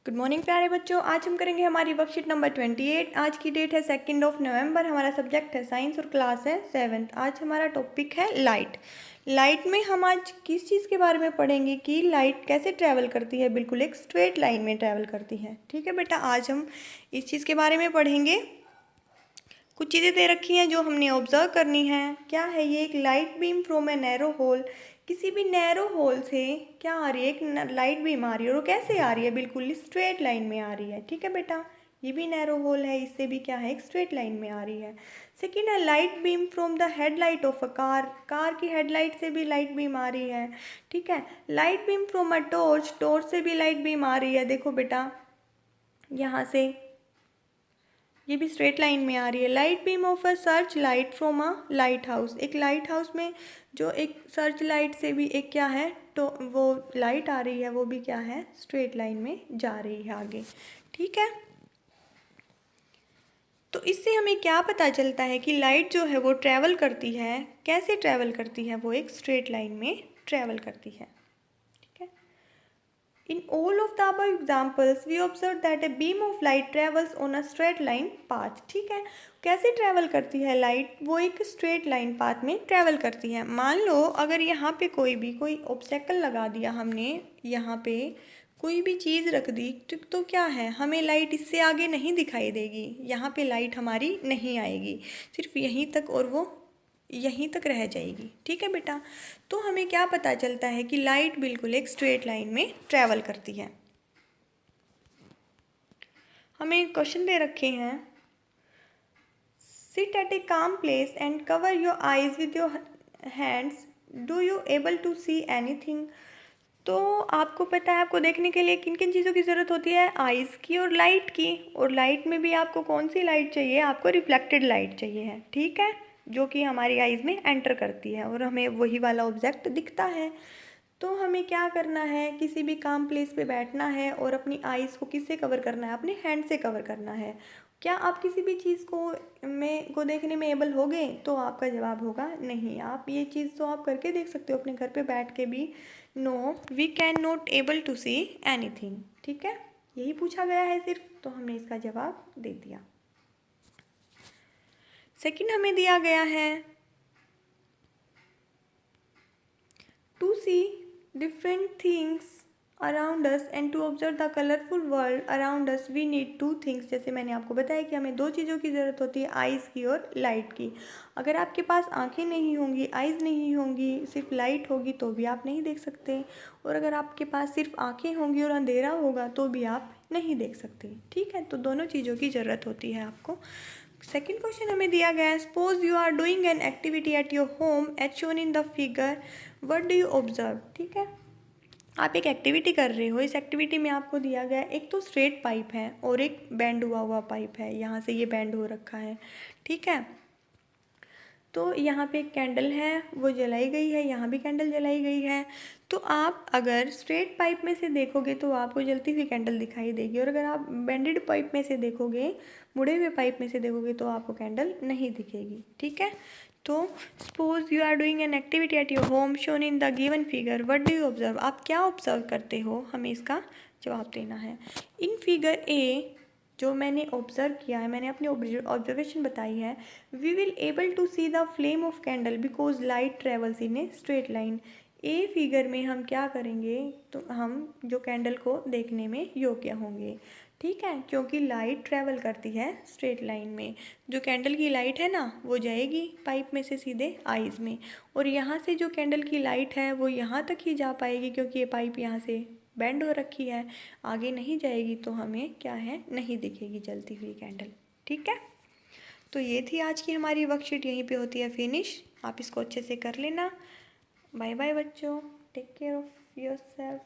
Good morning प्यारे बच्चों। आज हम करेंगे हमारी वर्कशीट नंबर 28। आज की डेट है 2 नवंबर। हमारा सब्जेक्ट है साइंस और क्लास है 7th। आज हमारा टॉपिक है लाइट। लाइट में हम आज किस चीज़ के बारे में पढ़ेंगे कि लाइट कैसे ट्रैवल करती है। बिल्कुल एक स्ट्रेट लाइन में ट्रैवल करती है। ठीक है बेटा, आज हम इस चीज़ के बारे में पढ़ेंगे। कुछ चीज़ें दे रखी हैं जो हमने ऑब्जर्व करनी है। क्या है ये? एक light beam from a narrow hole. किसी भी नैरो होल से क्या आ रही है? एक लाइट बीम आ रही है। और वो कैसे आ रही है? बिल्कुल स्ट्रेट लाइन में आ रही है। ठीक है बेटा, ये भी नैरो होल है, इससे भी क्या है? एक स्ट्रेट लाइन में आ रही है। सेकेंड है light beam from the headlight of a car. Car की हेडलाइट से भी लाइट बीम आ रही है। ठीक है, light beam from a torch. Torch से भी लाइट बीम आ रही है। देखो बेटा, यहाँ से ये भी स्ट्रेट लाइन में आ रही है। Light beam of a search light from a light house. एक लाइट हाउस में जो एक सर्च लाइट से भी एक क्या है, तो वो लाइट आ रही है, वो भी क्या है? स्ट्रेट लाइन में जा रही है आगे। ठीक है, तो इससे हमें क्या पता चलता है कि लाइट जो है वो ट्रैवल करती है। कैसे ट्रैवल करती है? वो एक स्ट्रेट लाइन में ट्रैवल करती है। ठीक है, in all of the above examples, we observe that a beam of light travels on a straight line path. ठीक है, कैसे ट्रैवल करती है लाइट? वो एक स्ट्रेट लाइन पाथ में ट्रैवल करती है। मान लो अगर यहाँ पे कोई ऑब्स्टेकल लगा दिया हमने, यहाँ पे कोई भी चीज़ रख दी, तो क्या है? हमें लाइट इससे आगे नहीं दिखाई देगी। यहाँ पे लाइट हमारी नहीं आएगी, सिर्फ यहीं तक, और वो यहीं तक रह जाएगी। ठीक है बेटा, तो हमें क्या पता चलता है कि लाइट बिल्कुल एक स्ट्रेट लाइन में ट्रैवल करती है। हमें क्वेश्चन दे रखे हैं, seat at a calm place and cover your eyes with your hands, do you able to see anything. तो आपको पता है आपको देखने के लिए किन किन चीज़ों की ज़रूरत होती है? आइज़ की और लाइट की। और लाइट में भी आपको कौन सी लाइट चाहिए? आपको रिफ्लेक्टेड लाइट चाहिए है। ठीक है, जो कि हमारी आइज़ में एंटर करती है और हमें वही वाला ऑब्जेक्ट दिखता है। तो हमें क्या करना है? किसी भी काम प्लेस पे बैठना है और अपनी आइज़ को किससे कवर करना है? अपने हैंड से कवर करना है। क्या आप किसी भी चीज़ को देखने में एबल हो गए? तो आपका जवाब होगा नहीं। आप ये चीज़ तो आप करके देख सकते हो अपने घर पे बैठ के भी। No, we can not able to see anything. ठीक है, यही पूछा गया है सिर्फ, तो हमने इसका जवाब दे दिया। सेकंड हमें दिया गया है, to see different things around us and to observe the colorful world around us we need two things। जैसे मैंने आपको बताया कि हमें दो चीज़ों की ज़रूरत होती है, आइज़ की और लाइट की। अगर आपके पास आंखें नहीं होंगी, आइज़ नहीं होंगी, सिर्फ लाइट होगी, तो भी आप नहीं देख सकते। और अगर आपके पास सिर्फ आंखें होंगी और अंधेरा होगा, तो भी आप नहीं देख सकते। ठीक है, तो दोनों चीज़ों की ज़रूरत होती है आपको। सेकेंड क्वेश्चन हमें दिया गया है, suppose you are doing an activity at your home as shown in the figure, what do you observe. ठीक है, आप एक एक्टिविटी कर रहे हो। इस एक्टिविटी में आपको दिया गया एक तो स्ट्रेट पाइप है और एक बेंड हुआ हुआ पाइप है। यहाँ से ये बेंड हो रखा है। ठीक है, तो यहाँ पे एक कैंडल है, वो जलाई गई है, यहाँ भी कैंडल जलाई गई है। तो आप अगर स्ट्रेट पाइप में से देखोगे तो आपको जलती हुई कैंडल दिखाई देगी, और अगर आप बेंडेड पाइप में से देखोगे, मुड़े हुए पाइप में से देखोगे, तो आपको कैंडल नहीं दिखेगी। ठीक है, तो suppose you are doing an activity at your home shown in the given figure, what do you observe. आप क्या ऑब्जर्व करते हो? हमें इसका जवाब देना है। इन फिगर ए जो मैंने ऑब्जर्व किया है, मैंने अपनी ऑब्जर्वेशन बताई है, we will able to see the flame of candle because light travels in a straight line. A figure में हम क्या करेंगे? तो हम जो कैंडल को देखने में योग्य होंगे। ठीक है, क्योंकि लाइट ट्रैवल करती है स्ट्रेट लाइन में। जो कैंडल की लाइट है ना, वो जाएगी पाइप में से सीधे आइज़ में, और यहाँ से जो कैंडल की लाइट है वो यहाँ तक ही जा पाएगी, क्योंकि ये पाइप यहाँ से बेंड हो रखी है, आगे नहीं जाएगी, तो हमें क्या है? नहीं दिखेगी जलती हुई कैंडल। ठीक है, तो ये थी आज की हमारी वर्कशीट, यहीं पे होती है फिनिश। आप इसको अच्छे से कर लेना। बाय बाय बच्चों, टेक केयर ऑफ़ योरसेल्फ।